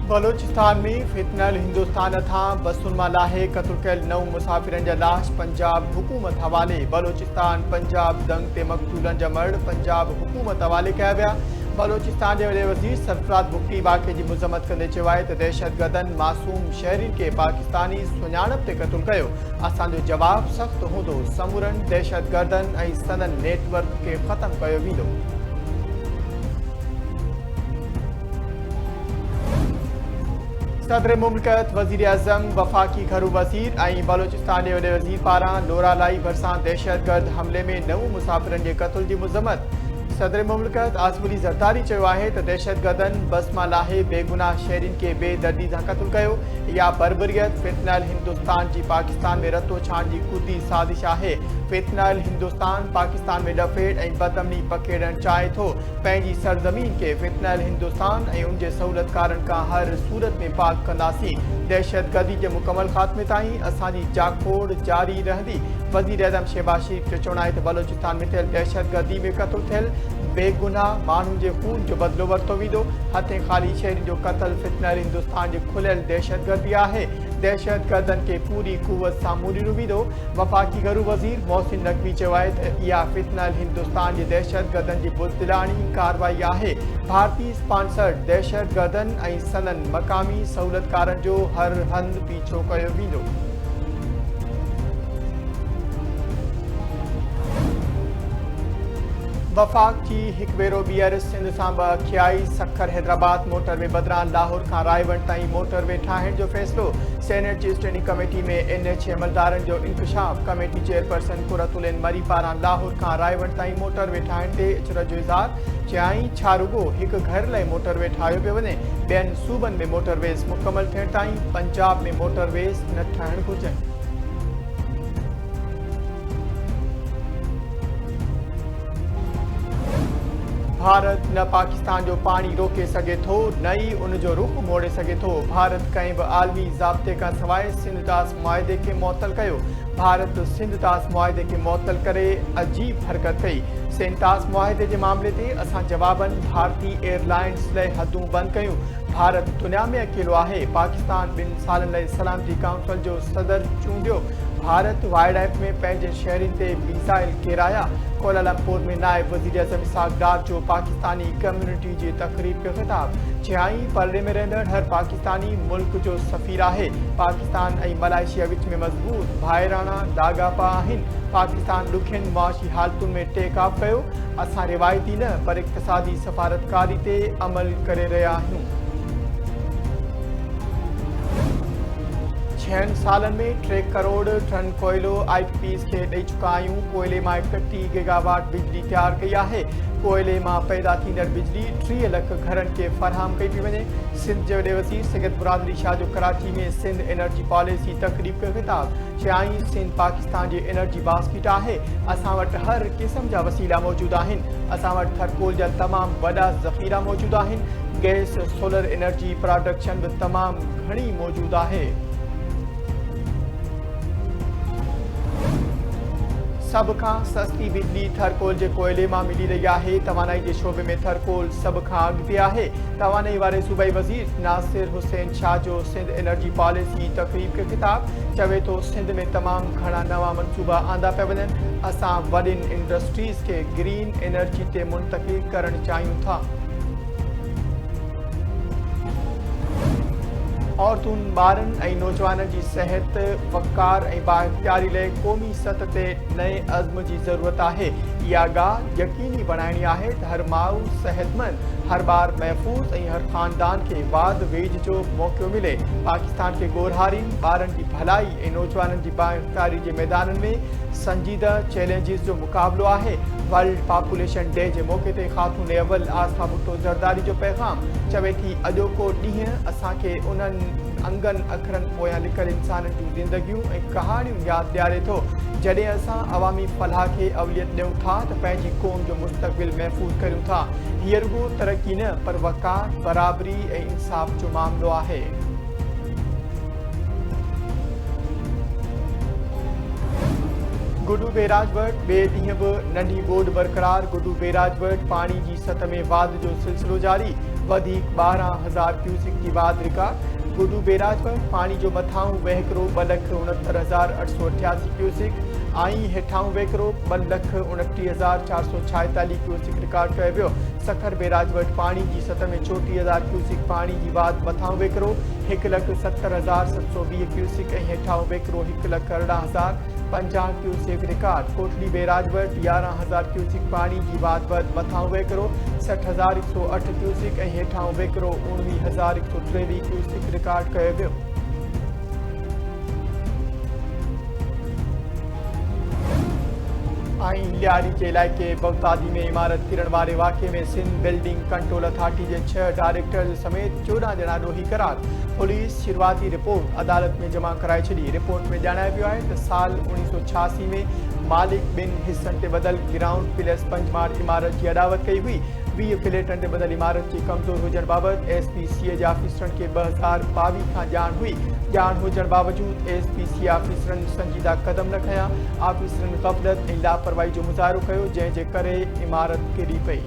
बलोचिस्तान में फितनल हिंदुस्तान था बसुन मां लाहे क़त्ल कयल 9 मुसाफ़िरनि जा लाश पंजाब हुकूमत हवाले। बलोचिस्तान पंजाब दंग ते मक़तूलनि जा मर्द पंजाब हुकूमत हवाले कया विया। बलोचिस्तान जे वॾे वज़ीर सरफराज़ बुगटी वाक़े जी मज़म्मत कंदे चयो आहे त दहशतगर्दनि मासूम शहरियुनि खे पाकिस्तानी सुञाणप ते क़त्ल कयो। असांजो जवाब सख़्तु हूंदो। समूरनि दहशतगर्दनि ऐं संदनि नेटवर्क खे ख़तमु कयो वेंदो। सदर मुमलिकत वज़ीर आज़म वफ़ाक़ी घरू वज़ीर ऐं बलोचिस्तान जे वॾे वज़ीर पारां लोरालाई भरिसां दहशतगर्द हमले में 9 मुसाफ़िरनि जे क़त्ल जी मज़म्मत। सदर मुमलिकत आसिफ अली ज़रदारी चयो आहे त दहशतगर्दनि बस मां लाहे बेगुनाह शहरियुनि खे बेदर्दी सां क़त्ल कयो। इहा बर्बरियत फितनल हिंदुस्तान जी पाकिस्तान में रतो छाण जी खुदी साज़िश आहे। फितनल हिंदुस्तान पाकिस्तान में डफेड़ ऐं बदअमनी पखेड़णु चाहे थो। पंहिंजी सरज़मीन खे फितनल हिंदुस्तान ऐं उन जे सहूलियतकारनि खां हर सूरत में पाक कंदासीं। दहशतगर्दी जे मुकमल ख़ात्मे ताईं असांजी जाखोड़ जारी रहंदी। वज़ीर आज़म शहबाज शरीफ़ जो चवणु आहे त बलोचिस्तान में थियल दहशतगर्दी में क़त्ल थियल बेगुनाह माण्हुनि जे खून जो बदिलो वरितो वेंदो। हथे ख़ाली शहरी जो क़त्ल फितनल हिंदुस्तान जी खुलियल दहशतगर्दी आहे। दहशतगर्दनि खे पूरी कुवत सां मुड़ींदो वेंदो। वफ़ाक़ी घरू वज़ीर मोहसिन नक़वी चयो आहे त इहा फितनल हिंदुस्तान जे दहशतगर्दनि जी बुज़दिलाणी कार्रवाई आहे। भारतीय स्पॉन्सर्ड दहशतगर्दनि ऐं संदनि मक़ामी सहूलियतकारनि जो हर हंधि पीछो कयो वेंदो। वफ़ाक़ जी हिकु भेरो ॿीहर सिंध सां बअखियाई सखर हैदराबाद मोटरवे बदिरां लाहौर खां रायवंड ताईं मोटरवे ठाहिण जो फ़ैसिलो। सेनेट जी स्टैंडिंग कमेटी में NH अमलदारनि जो इंकशाफ। कमेटी चेयरपर्सन कुरतुलिन मरी पारां लाहौर खां रायवंड ताईं मोटरवे ठाहिण ते अचरज जो इज़हार। चयाईं छा रुॻो हिकु घर लाइ मोटरवे ठाहियो पियो वञे। ॿियनि सूबनि में मोटरवेज़ मुकमल थियण ताईं पंजाब में मोटरवेज़ न ठहणु घुरिजनि। भारत न पाकिस्तान जो पाणी रोके सघे थो न ई उन जो रुख मोड़े सघे थो। भारत कंहिं बि आलमी ज़ाब्ते खां सवाइ सिंध तास मुआहिदे खे मुअतल कयो। भारत सिंध तास मुआहिदे खे मुअतल करे अजीब हरकत कई। सिंध तास मुआहिदे जे मामले ते असां जवाबनि भारतीय एयरलाइंस लाइ हदूं बंदि कयूं। भारत दुनिया में अकेलो आहे। पाकिस्तान 2 सालनि लाइ सलामती काउंसिल जो सदर चूंडियो। भारत वाइड में पंहिंजे शहरनि ते मिसाइल किराया। कोलालमपुर में नायब वज़ीर आज़म इसहाक़ डार जो पाकिस्तानी कम्युनिटी जी तक़रीब खे ख़िताब। चयाईं परड़े में रहंदड़ हर पाकिस्तानी मुल्क जो सफ़ीर आहे। पाकिस्तान ऐं मलाइशिया विच में मज़बूत भाइराणा लाॻापा आहिनि। पाकिस्तान ॾुखियनि मुआशी हालतुनि में टेकऑफ कयो। असां रिवायती न पर इक़्तिसादी सफ़ारतकारी ते अमल करे रहिया आहियूं। 6 सालनि में 3 करोड़ टन कोयलो IPPs खे ॾेई चुका आहियूं। कोयले मां 31 गीगावाट बिजली तयारु कई आहे। कोयले मां पैदा थींदड़ बिजली 30 लख घरनि खे फराहम कई पई वञे। सिंध जे वॾे वज़ीर सैयद बुरादरी शाह जो कराची में सिंध एनर्जी पॉलिसी तक़रीब खे ख़िताब। चयाईं सिंध पाकिस्तान जी एनर्जी बास्केट आहे। असां वटि हर क़िस्म जा वसीला मौजूदु आहिनि। असां वटि थरकोल जा तमामु वॾा ज़ख़ीरा मौजूदु आहिनि। गैस सोलर एनर्जी प्रोडक्शन बि तमामु घणी मौजूदु आहे। सभ खां सस्ती बिजली थरकोल जे कोयले मां मिली रही आहे। तवानाई जे शोबे में थरकोल सभ खां अॻिते आहे। तवानाई वारे सूबाई वज़ीर नासिर हुसैन शाह जो सिंध एनर्जी पॉलिसी तक़रीब खे ख़िताब। चवे थो सिंध में तमामु घणा नवां मनसूबा आंदा पिया वञनि। असां वॾियुनि इंडस्ट्रीज़ खे ग्रीन एनर्जी ते मुंतक़िल करणु चाहियूं था। औरतुनि ॿारनि ऐं नौजवाननि जी सिहत वक़ार ऐं बाइख्तियारी लाइ क़ौमी सतह ते नए अज़्म जी ज़रूरत आहे। इहा ॻाल्हि यकीनी बणाइणी आहे त हर माउ सेहतमंद, हर ॿार महफ़ूज़ ऐं हर ख़ानदान खे वाध वेझ जो मौक़ो मिले। पाकिस्तान खे ॻोरहारीनि ॿारनि जी भलाई ऐं नौजवाननि जी बाइख्तियारी जे मैदाननि में संजीदा चैलेंजिस जो मुक़ाबिलो आहे। वर्ल्ड पॉपुलेशन डे जे मौक़े ते ख़ातून अव्वल आस्था भुट्टो ज़रदारी जो पैगाम। चवे थी अॼोको ॾींहुं असांखे उन्हनि अंगनि अखरनि पोयां लिखियल इंसाननि जूं ज़िंदगियूं ऐं कहाणियूं यादि ॾियारे थो। जॾहिं असां अवामी फलाह खे अवलियत ॾियूं था त पंहिंजी क़ौम जो मुस्तक़बिल महफ़ूज़ करियूं था। हीअ रुॻो तरक़ी न पर वक़ार, बराबरी ऐं इंसाफ़ जो मामिलो आहे। गुडू बैराज वटि ॿिए ॾींहुं बि नंढी ॿोॾि बरक़रार। गुडू बैराज वटि पाणी जी सतह में वाध जो सिलसिलो जारी। वधिक 12,000 क्यूसिक की बाद रिकॉर्ड। गुडू बैराज पर पानी जो मथाऊं वहकरो 2,69,888 क्यूसिक आई हेठाऊं वहकरो 2,29,446 क्यूसिक रिकॉर्ड किया वियो। सखर बैराज वटि पानी की सतह में 34,000 क्यूसिक पानी की बाद मथाऊं वहकरो 1,70,720 क्यूसिक ऐं हेठाऊं वहकरो 1,14,050 क्यूसिक रिकॉर्ड। कोटली बैराज वटि 11,000 क्यूसिक पानी की बाद मथाऊं वहकरो 60,108 क्यूसिक ऐं हेठाऊं वहकरो 19,123 क्यूसिक रिकॉर्ड किया वियो। लियारी के इलाइक़े बगदादी में इमारत किरण वारे वाक़े में सिंध बिल्डिंग कंट्रोल अथॉरिटी के 6 डायरेक्टर समेत 14 ॼणा ॾोही करार। पुलिस शुरुआती रिपोर्ट अदालत में जमा कराए छॾी। रिपोर्ट में ॼाणायो वियो आहे त साल 1986 में मालिक ॿिनि हिस्सनि ते ॿधल ग्राउंड प्लस 5 माड़ इमारत की अदावत कई हुई। 20 फ्लैटनि ते ॿधल इमारत की कमज़ोर हुजण बाबति SPCA जे ऑफिसरनि खे 2022 खां ॼाण हुई। ॼाण हुजण बावजूद SPCA ऑफिसरनि संजीदा कदम न खयां। ऑफिसरनि ग़फ़लत ऐं लापरवाही जो मुज़ाहिरो कयो, जंहिं जे करे इमारत किरी पई।